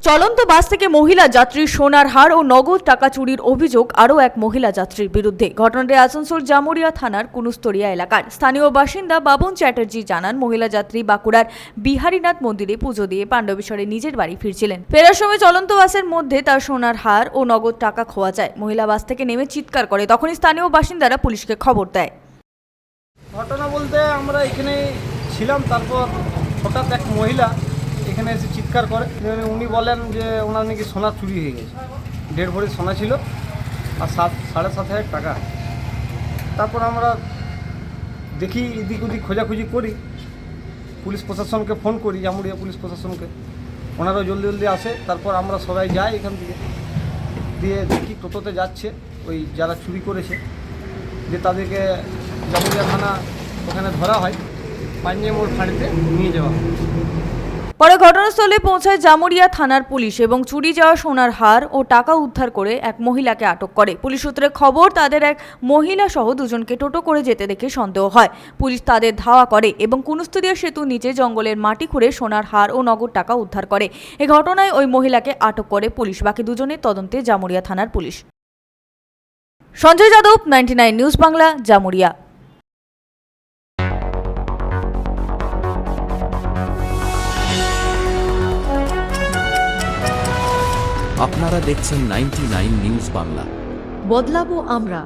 চলন্ত বাস থেকে মহিলা যাত্রীর সোনার হার ও নগদ টাকা চুরির অভিযোগ আরও এক মহিলা যাত্রীর বিরুদ্ধে। ঘটনাটি আসানসোল জামুরিয়া থানার কুনুস্তরিয়া এলাকার। স্থানীয় বাসিন্দা বাবন চ্যাটার্জি জানান, মহিলা যাত্রী বাঁকুড়ার বিহারীনাথ মন্দিরে পুজো দিয়ে পাণ্ডবেশ্বরে নিজের বাড়ি ফিরছিলেন। ফেরার সময় চলন্ত বাসের মধ্যে তার সোনার হার ও নগদ টাকা খোয়া যায়। মহিলা বাস থেকে নেমে চিৎকার করে, তখনই স্থানীয় বাসিন্দারা পুলিশকে খবর দেয়। ঘটনা বলতে আমরা এখানে ছিলাম, তারপর হঠাৎ এক মহিলা এখানে এসে চিৎকার করে। উনি বলেন যে ওনার নাকি সোনা চুরি হয়ে গেছে। 1.5 ভরি সোনা ছিল আর 7,500 টাকা। তারপর আমরা দেখি, এদিক ওদিক খোঁজাখুঁজি করি, পুলিশ প্রশাসনকে ফোন করি, জামুরিয়া পুলিশ প্রশাসনকে। ওনারাও জলদি জলদি আসে। তারপর আমরা সবাই যাই এখান থেকে, দিয়ে দেখি টোটোতে যাচ্ছে ওই যারা চুরি করেছে, যে তাদেরকে জামুরিয়া থানা ওখানে ধরা হয়, পাঞ্জে মোড় ফাঁড়িতে নিয়ে যাওয়া হয়। পরে ঘটনাস্থলে পৌঁছায় জামুরিয়া থানার পুলিশ এবং চুরি যাওয়া সোনার হার ও টাকা উদ্ধার করে এক মহিলাকে আটক করে। পুলিশ সূত্রে খবর, তাদের এক মহিলা সহ দুজনকে টোটো করে যেতে দেখে সন্দেহ হয়। পুলিশ তাদের ধাওয়া করে এবং কুনুস্তরিয়া সেতুর নিচে জঙ্গলের মাটি খুঁড়ে সোনার হার ও নগদ টাকা উদ্ধার করে। এই ঘটনায় ওই মহিলাকে আটক করে পুলিশ। বাকি দুজনের তদন্তে জামুরিয়া থানার পুলিশ। সঞ্জয় যাদব, 99 নিউজ বাংলা, জামুরিয়া। আপনারা দেখছেন 99 নিউজ বাংলা। বদলাবো আমরা।